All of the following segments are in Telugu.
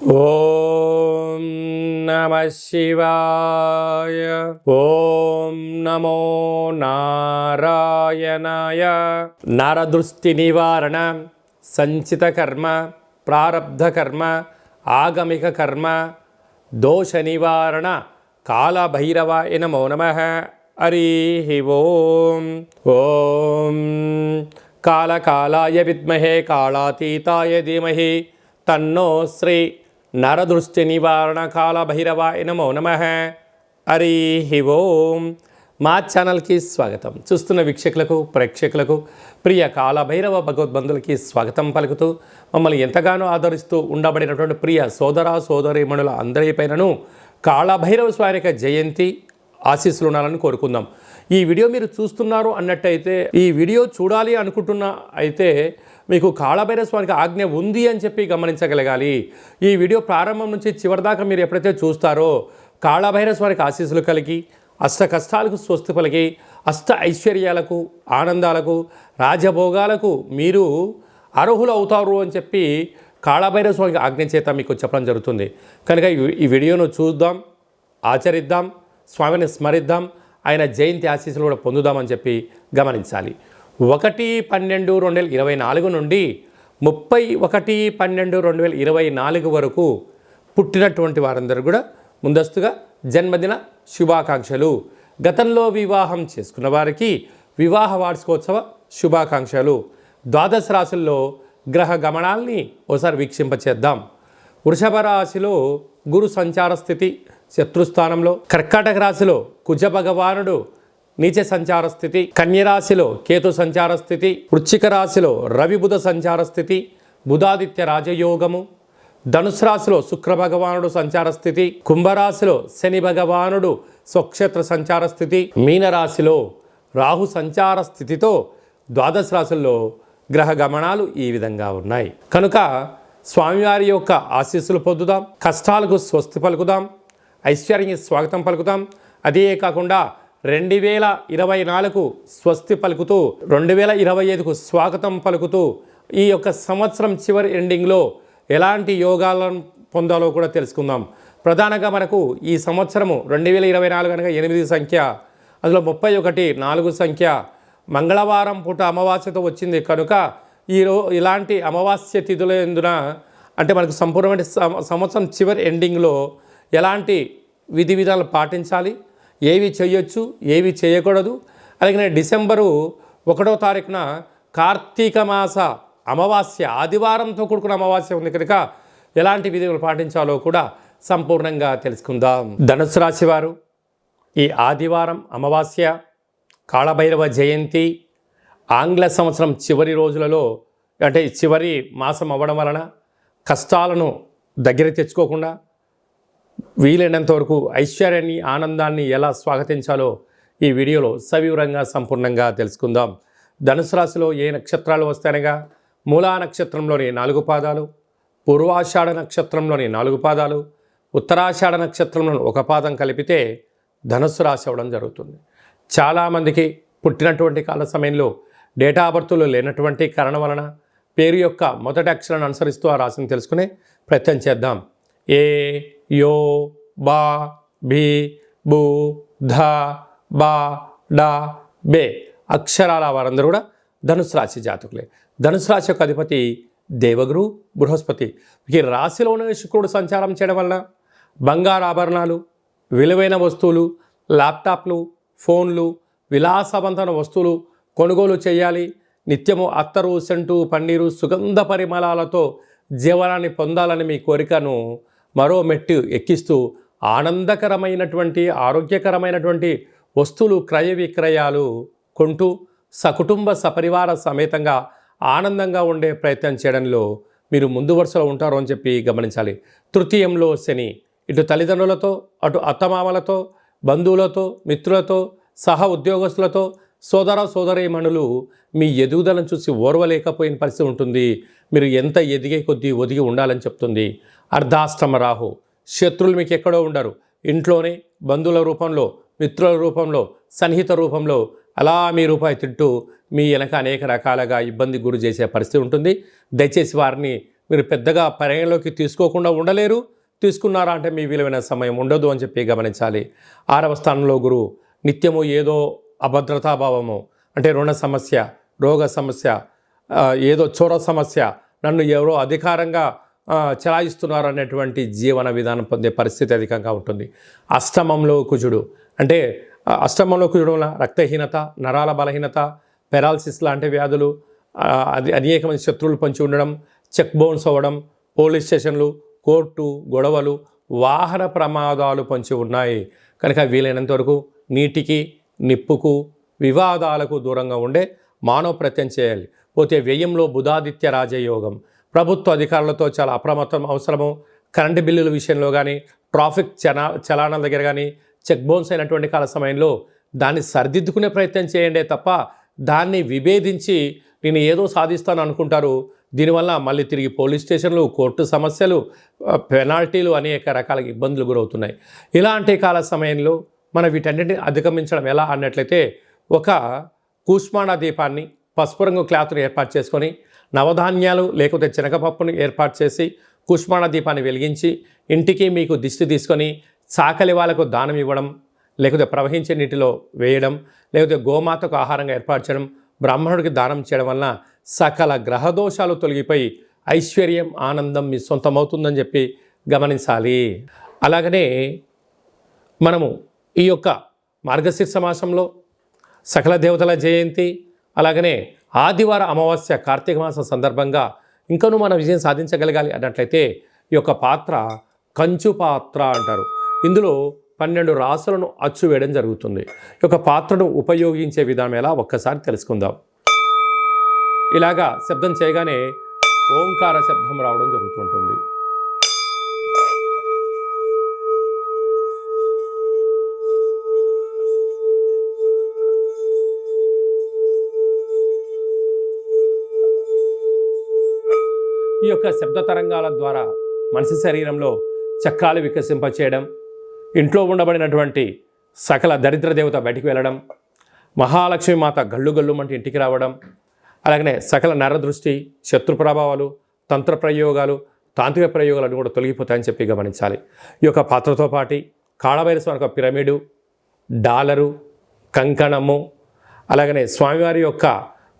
ఓం నమః శివాయ. ఓం నమో నారాయణాయ. నరదృష్టి నివారణ, సంచిత కర్మ, ప్రారబ్ధ కర్మ, ఆగమిక కర్మ, దోష నివారణ కాళభైరవాయ నమో నమః. హరి ఓం. ఓం కాళకాలాయ విద్మహే కాళాతీతాయ ధీమహి తన్నో శ్రీ నరదృష్టి నివారణ కాళభైరవాయ నమో నమః. హరి ఓం. మా ఛానల్కి స్వాగతం. చూస్తున్న వీక్షకులకు, ప్రేక్షకులకు, ప్రియ కాళభైరవ భగవద్బంధులకి స్వాగతం పలుకుతూ మమ్మల్ని ఎంతగానో ఆదరిస్తూ ఉండబడినటువంటి ప్రియ సోదర సోదరీమణుల అందరిపైనను కాళభైరవ స్వామి జయంతి ఆశీస్సులు ఉండాలని కోరుకుందాం. ఈ వీడియో మీరు చూస్తున్నారు అన్నట్టయితే, ఈ వీడియో చూడాలి అనుకుంటున్న అయితే మీకు కాళభైరవ స్వామికి ఆజ్ఞ ఉంది అని చెప్పి గమనించగలగాలి. ఈ వీడియో ప్రారంభం నుంచి చివరిదాకా మీరు ఎప్పుడైతే చూస్తారో కాళభైరవ స్వామికి ఆశీస్సులు కలిగి అష్ట కష్టాలకు స్వస్తి పలికి అష్ట ఐశ్వర్యాలకు, ఆనందాలకు, రాజభోగాలకు మీరు అర్హులు అవుతారు అని చెప్పి కాళభైరవ స్వామికి ఆజ్ఞ చేత మీకు చెప్పడం జరుగుతుంది. కనుక ఈ వీడియోను చూద్దాం, ఆచరిద్దాం, స్వామిని స్మరిద్దాం, ఆయన జయంతి ఆశీస్సులు కూడా పొందుదామని చెప్పి గమనించాలి. 1/12/2024 నుండి 31/12/2024 వరకు పుట్టినటువంటి వారందరూ కూడా ముందస్తుగా జన్మదిన శుభాకాంక్షలు. గతంలో వివాహం చేసుకున్న వారికి వివాహ వార్షికోత్సవ శుభాకాంక్షలు. ద్వాదశ రాశుల్లో గ్రహ గమనాల్ని ఒకసారి వీక్షింపచేద్దాం. వృషభ రాశిలో గురు సంచార స్థితి శత్రుస్థానంలో, కర్కాటక రాశిలో కుజ భగవానుడు నీచ సంచార స్థితి, కన్యరాశిలో కేతు సంచార స్థితి, వృశ్చిక రాశిలో రవి బుధ సంచార స్థితి, బుధాదిత్య రాజయోగము, ధనుసు రాశిలో శుక్ర భగవానుడు సంచార స్థితి, కుంభరాశిలో శని భగవానుడు స్వక్షేత్ర సంచార స్థితి, మీనరాశిలో రాహు సంచార స్థితితో ద్వాదశ రాశుల్లో గ్రహ గమనాలు ఈ విధంగా ఉన్నాయి. కనుక స్వామివారి యొక్క ఆశీస్సులు పొందుదాం, కష్టాలకు స్వస్తి పలుకుదాం, ఐశ్వర్యానికి స్వాగతం పలుకుతాం. అదే కాకుండా 2024 స్వస్తి పలుకుతూ 2025కు స్వాగతం పలుకుతూ ఈ యొక్క సంవత్సరం చివరి ఎండింగ్లో ఎలాంటి యోగాలను పొందాలో కూడా తెలుసుకుందాం. ప్రధానంగా మనకు ఈ సంవత్సరము 2024 కనుక 8 సంఖ్య, అందులో 31 సంఖ్య, మంగళవారం పూట అమావాస్యతో వచ్చింది. కనుక ఇలాంటి అమావాస్య తిథుల ఎందున అంటే మనకు సంపూర్ణమైన సంవత్సరం చివరి ఎండింగ్లో ఎలాంటి విధి విధాలు పాటించాలి, ఏవి చేయొచ్చు, ఏవి చేయకూడదు. అలాగే డిసెంబరు 1వ తారీఖున కార్తీక మాస అమావాస్య, ఆదివారంతో కూడుకున్న అమావాస్య ఉంది కనుక ఎలాంటి విధులు పాటించాలో కూడా సంపూర్ణంగా తెలుసుకుందాం. ధనుసు రాశి వారు ఈ ఆదివారం అమావాస్య, కాళభైరవ జయంతి, ఆంగ్ల సంవత్సరం చివరి రోజులలో అంటే చివరి మాసం అవ్వడం వలన కష్టాలను దగ్గర తెచ్చుకోకుండా వీలైనంత వరకు ఐశ్వర్యాన్ని, ఆనందాన్ని ఎలా స్వాగతించాలో ఈ వీడియోలో సవివరంగా సంపూర్ణంగా తెలుసుకుందాం. ధనుసు రాశిలో ఏ నక్షత్రాలు వస్తాయనగా మూలా నక్షత్రంలోని 4 పాదాలు, పూర్వాషాఢ నక్షత్రంలోని 4 పాదాలు, ఉత్తరాషాఢ నక్షత్రంలోని 1 పాదం కలిపితే ధనుసు రాశి అవ్వడం జరుగుతుంది. చాలామందికి పుట్టినటువంటి కాల సమయంలో డేటా ఆఫ్ బర్త్లో లేనటువంటి కారణం వలన పేరు యొక్క మొదటి అక్షరాన్ని అనుసరిస్తూ ఆ రాశిని తెలుసుకునే ప్రయత్నం చేద్దాం. ఏ, యో, బా, భీ, బూ, ధ, బా, డా, బే అక్షరాల వారందరూ కూడా ధనుసు రాశి జాతకులే. ధనుసు రాశి యొక్క అధిపతి దేవగురు బృహస్పతి. ఈ రాశిలోనే శుక్రుడు సంచారం చేయడం వలన బంగారు ఆభరణాలు, విలువైన వస్తువులు, ల్యాప్టాప్లు, ఫోన్లు, విలాసవంతమైన వస్తువులు కొనుగోలు చేయాలి. నిత్యము అత్తరు, సెంటు, పన్నీరు, సుగంధ పరిమళాలతో జీవనాన్ని పొందాలని మీ కోరికను మరో మెట్టు ఎక్కిస్తూ ఆనందకరమైనటువంటి, ఆరోగ్యకరమైనటువంటి వస్తువులు క్రయ విక్రయాలు కొంటూ సకుటుంబ సపరివార సమేతంగా ఆనందంగా ఉండే ప్రయత్నం చేయడంలో మీరు ముందు వరుసలో ఉంటారు అని చెప్పి గమనించాలి. తృతీయంలో శని ఇటు తల్లిదండ్రులతో, అటు అత్తమామలతో, బంధువులతో, మిత్రులతో, సహ ఉద్యోగస్తులతో, సోదర సోదరీమణులు మీ ఎదుగుదలను చూసి ఓర్వలేకపోయిన పరిస్థితి ఉంటుంది. మీరు ఎంత ఎదిగే కొద్దీ ఒదిగి ఉండాలని చెప్తుంది. అర్ధాష్టమ రాహు శత్రువులు మీకు ఎక్కడో ఉండరు, ఇంట్లోనే బంధువుల రూపంలో, మిత్రుల రూపంలో, సన్నిహిత రూపంలో అలా మీ రూపాయి తింటూ మీ వెనక అనేక రకాలుగా ఇబ్బంది గురి చేసే పరిస్థితి ఉంటుంది. దయచేసి వారిని మీరు పెద్దగా పరిగణలోకి తీసుకోకుండా ఉండలేరు. తీసుకున్నారా అంటే మీ విలువైన సమయం ఉండదు అని చెప్పి గమనించాలి. 6వ స్థానంలో గురువు నిత్యము ఏదో అభద్రతాభావము, అంటే రుణ సమస్య, రోగ సమస్య, ఏదో చోర సమస్య, నన్ను ఎవరో అధికారంగా చలాయిస్తున్నారు అనేటువంటి జీవన విధానం పొందే పరిస్థితి అధికంగా ఉంటుంది. అష్టమంలో కుజుడు, అంటే అష్టమంలో కుజుడు వల్ల రక్తహీనత, నరాల బలహీనత, పెరాలసిస్ లాంటి వ్యాధులు, అనేక మంది శత్రువులు పొంచి ఉండడం, చెక్ బౌన్స్ అవ్వడం, పోలీస్ స్టేషన్లు, కోర్టు గొడవలు, వాహన ప్రమాదాలు పొంచి ఉన్నాయి. కనుక వీలైనంత వరకు నీటికి, నిప్పుకు, వివాదాలకు దూరంగా ఉండే మానవ ప్రయత్నం చేయాలి. పోతే వ్యయంలో బుధాదిత్య రాజయోగం, ప్రభుత్వ అధికారులతో చాలా అప్రమత్తం అవసరము. కరెంటు బిల్లుల విషయంలో కానీ, ట్రాఫిక్ చలానాల దగ్గర కానీ, చెక్ బౌన్స్ అయినటువంటి కాల సమయంలో దాన్ని సరిదిద్దుకునే ప్రయత్నం చేయండి తప్ప దాన్ని విభేదించి నేను ఏదో సాధిస్తాను అనుకుంటారు. దీనివల్ల మళ్ళీ తిరిగి పోలీస్ స్టేషన్లు, కోర్టు సమస్యలు, పెనాల్టీలు, అనేక రకాల ఇబ్బందులు గురవుతున్నాయి. ఇలాంటి కాల సమయంలో మనం వీటన్నిటిని అధిగమించడం ఎలా అన్నట్లయితే, ఒక కూష్మాండ దీపాన్ని పసుపు రంగు క్లాత్ను ఏర్పాటు చేసుకొని, నవధాన్యాలు లేకపోతే శనగపప్పును ఏర్పాటు చేసి కూష్మాండ దీపాన్ని వెలిగించి, ఇంటికి మీకు దిష్టి తీసుకొని చాకలి వాళ్ళకు దానం ఇవ్వడం, లేకపోతే ప్రవహించే నీటిలో వేయడం, లేకపోతే గోమాతకు ఆహారంగా ఏర్పాటు చేయడం, బ్రాహ్మణుడికి దానం చేయడం వలన సకల గ్రహదోషాలు తొలగిపోయి ఐశ్వర్యం, ఆనందం మీ సొంతమవుతుందని చెప్పి గమనించాలి. అలాగనే మనము ఈ యొక్క మార్గశీర్ష మాసంలో సకల దేవతల జయంతి, అలాగనే ఆదివార అమావాస్య, కార్తీక మాసం సందర్భంగా ఇంకనూ మనం విజయం సాధించగలగాలి అన్నట్లయితే ఈ యొక్క పాత్ర కంచు పాత్ర అంటారు. ఇందులో 12 రాసులను అచ్చు వేయడం జరుగుతుంది. ఈ యొక్క పాత్రను ఉపయోగించే విధానం ఎలా ఒక్కసారి తెలుసుకుందాం. ఇలాగా శబ్దం చేయగానే ఓంకార శబ్దం రావడం జరుగుతుంటుంది. ఈ యొక్క శబ్ద తరంగాల ద్వారా మనిషి శరీరంలో చక్రాలు వికసింపచేయడం, ఇంట్లో ఉండబడినటువంటి సకల దరిద్ర దేవత బయటికి వెళ్ళడం, మహాలక్ష్మి మాత గల్లు గల్లు మంటి ఇంటికి రావడం, అలాగనే సకల నరదృష్టి, శత్రు ప్రభావాలు, తంత్ర ప్రయోగాలు, తాంత్రిక ప్రయోగాలు కూడా తొలగిపోతాయని చెప్పి గమనించాలి. ఈ యొక్క పాత్రతో పాటు కాళభైరవ ఒక పిరమిడు, డాలరు, కంకణము, అలాగనే స్వామివారి యొక్క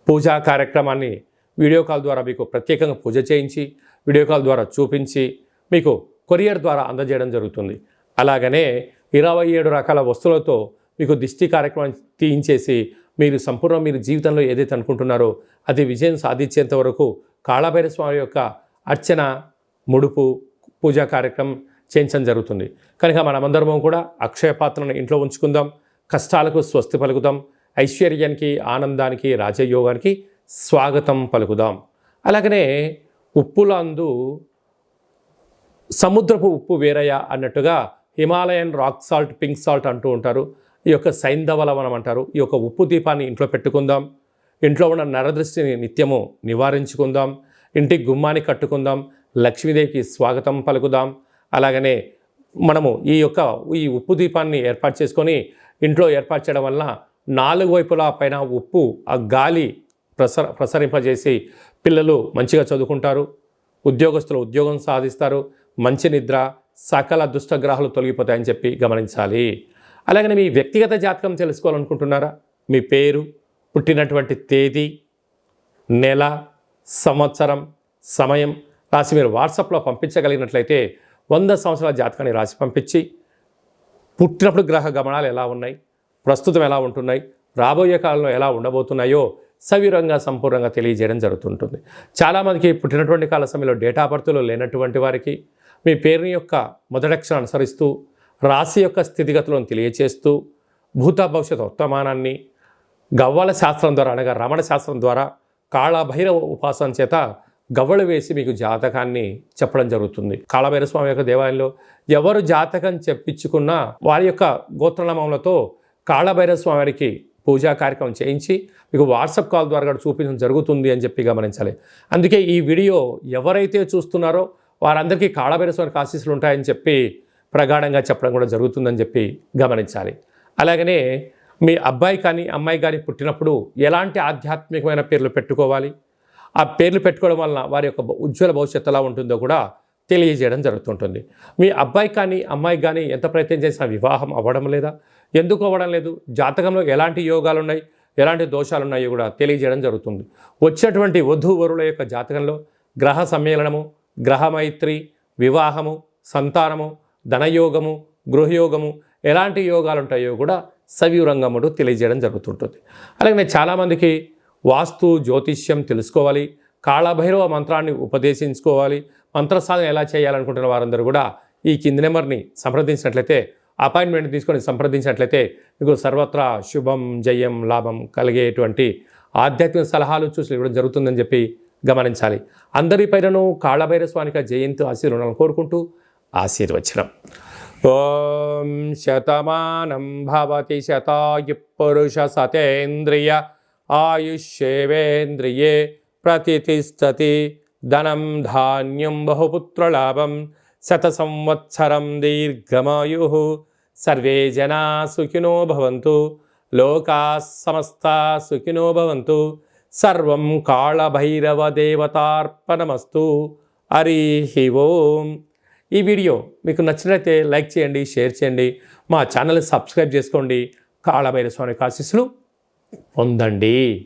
పూజా కార్యక్రమాన్ని వీడియో కాల్ ద్వారా మీకు ప్రత్యేకంగా పూజ చేయించి, వీడియో కాల్ ద్వారా చూపించి మీకు కొరియర్ ద్వారా అందజేయడం జరుగుతుంది. అలాగనే 27 రకాల వస్తువులతో మీకు దిష్టి కార్యక్రమం తీయించేసి మీరు జీవితంలో ఏదైతే అనుకుంటున్నారో అది విజయం సాధించేంత వరకు కాళభైరవ స్వామి యొక్క అర్చన, ముడుపు, పూజా కార్యక్రమం చేయించడం జరుగుతుంది. కనుక మనమందరము కూడా అక్షయ పాత్రను ఇంట్లో ఉంచుకుందాం, కష్టాలకు స్వస్తి పలుకుదాం, ఐశ్వర్యానికి, ఆనందానికి, రాజయోగానికి స్వాగతం పలుకుదాం. అలాగనే ఉప్పులందు సముద్రపు ఉప్పు వేరయ్య అన్నట్టుగా Himalayan rock salt, pink salt అంటూ ఉంటారు. ఈ యొక్క సైంధవ లవణం అంటారు. ఈ యొక్క ఉప్పు దీపాన్ని ఇంట్లో పెట్టుకుందాం. ఇంట్లో ఉన్న నరదృష్టిని నిత్యము నివారించుకుందాం. ఇంటికి గుమ్మాన్ని కట్టుకుందాం. లక్ష్మీదేవికి స్వాగతం పలుకుదాం. అలాగనే మనము ఈ ఉప్పు దీపాన్ని ఏర్పాటు చేసుకొని ఇంట్లో ఏర్పాటు చేయడం వలన 4 వైపులా పైన ఉప్పు ఆ గాలి ప్రసరింపజేసి పిల్లలు మంచిగా చదువుకుంటారు, ఉద్యోగస్తులు ఉద్యోగం సాధిస్తారు, మంచి నిద్ర, సకల దుష్టగ్రహాలు తొలగిపోతాయని చెప్పి గమనించాలి. అలాగనే మీ వ్యక్తిగత జాతకం తెలుసుకోవాలనుకుంటున్నారా? మీ పేరు, పుట్టినటువంటి తేదీ, నెల, సంవత్సరం, సమయం రాసి మీరు వాట్సాప్లో పంపించగలిగినట్లయితే 100 సంవత్సరాల జాతకాన్ని రాసి పంపించి పుట్టినప్పుడు గ్రహ గమనాలు ఎలా ఉన్నాయి, ప్రస్తుతం ఎలా ఉంటున్నాయి, రాబోయే కాలంలో ఎలా ఉండబోతున్నాయో సవివరంగా సంపూర్ణంగా తెలియజేయడం జరుగుతుంటుంది. చాలామందికి పుట్టినటువంటి కాల సమయంలో డేటా బర్త్లో లేనటువంటి వారికి మీ పేరుని యొక్క మొదటి అక్షరం అనుసరిస్తూ రాశి యొక్క స్థితిగతులను తెలియచేస్తూ భూత భవిష్యత్ వర్తమానాన్ని గవ్వల శాస్త్రం ద్వారా అనగా రమణ శాస్త్రం ద్వారా కాళభైరవ ఉపాసన చేత గవ్వలు వేసి మీకు జాతకాన్ని చెప్పడం జరుగుతుంది. కాళభైరవ స్వామి యొక్క దేవాలయంలో ఎవరు జాతకం చెప్పించుకున్నా వారి యొక్క గోత్రనామములతో కాళభైరవ స్వామి వారికి పూజా కార్యక్రమం చేయించి మీకు వాట్సాప్ కాల్ ద్వారా కూడా చూపించడం జరుగుతుంది అని చెప్పి గమనించాలి. అందుకే ఈ వీడియో ఎవరైతే చూస్తున్నారో వారందరికీ కాళభైరవ స్వామికి ఆశీస్సులు ఉంటాయని చెప్పి ప్రగాఢంగా చెప్పడం కూడా జరుగుతుందని చెప్పి గమనించాలి. అలాగనే మీ అబ్బాయి కానీ అమ్మాయి కానీ పుట్టినప్పుడు ఎలాంటి ఆధ్యాత్మికమైన పేర్లు పెట్టుకోవాలి, ఆ పేర్లు పెట్టుకోవడం వలన వారి యొక్క ఉజ్వల భవిష్యత్తు ఎలా ఉంటుందో కూడా తెలియజేయడం జరుగుతుంటుంది. మీ అబ్బాయి కానీ అమ్మాయికి కానీ ఎంత ప్రయత్నం చేసినా వివాహం అవ్వడం లేదా, ఎందుకు అవ్వడం లేదు, జాతకంలో ఎలాంటి యోగాలు ఉన్నాయి, ఎలాంటి దోషాలు ఉన్నాయో కూడా తెలియజేయడం జరుగుతుంది. వచ్చినటువంటి వధూవరుల యొక్క జాతకంలో గ్రహ సమ్మేళనము, గ్రహమైత్రి, వివాహము, సంతానము, ధనయోగము, గృహయోగము, ఎలాంటి యోగాలు ఉంటాయో కూడా సవివరంగముడు తెలియజేయడం జరుగుతుంటుంది. అలాగే చాలామందికి వాస్తు జ్యోతిష్యం తెలుసుకోవాలి, కాళభైరవ మంత్రాన్ని ఉపదేశించుకోవాలి, మంత్ర సాధన ఎలా చేయాలనుకుంటున్న వారందరూ కూడా ఈ కింది నెంబర్ని సంప్రదించినట్లయితే, అపాయింట్మెంట్ తీసుకొని సంప్రదించినట్లయితే మీకు సర్వత్రా శుభం, జయం, లాభం కలిగేటువంటి ఆధ్యాత్మిక సలహాలు చూసి ఇవ్వడం జరుగుతుందని చెప్పి గమనించాలి. అందరిపైనను కాళభైరవ స్వామికి జయంతి ఆశీర్వాదాలను కోరుకుంటూ ఆశీర్వచనం. ఓం శతమానం భవతి శతాయు పురుష సతేంద్రియ ఆయుష్యేవేంద్రియే ప్రతిష్టతి. ధనం ధాన్యం బహుపుత్రలాభం శత సంవత్సరం దీర్ఘమాయు. సర్వే జనా సుఖినో భవంతు, లోకా సమస్తా సుఖినో భవంతు. సర్వం కాళభైరవ దేవతార్పణమస్తు. హరి ఓం. ఈ వీడియో మీకు నచ్చినట్లయితే లైక్ చేయండి, షేర్ చేయండి, మా ఛానల్ని సబ్స్క్రైబ్ చేసుకోండి. కాళభైరవ స్వామి ఆశీస్సులు పొందండి.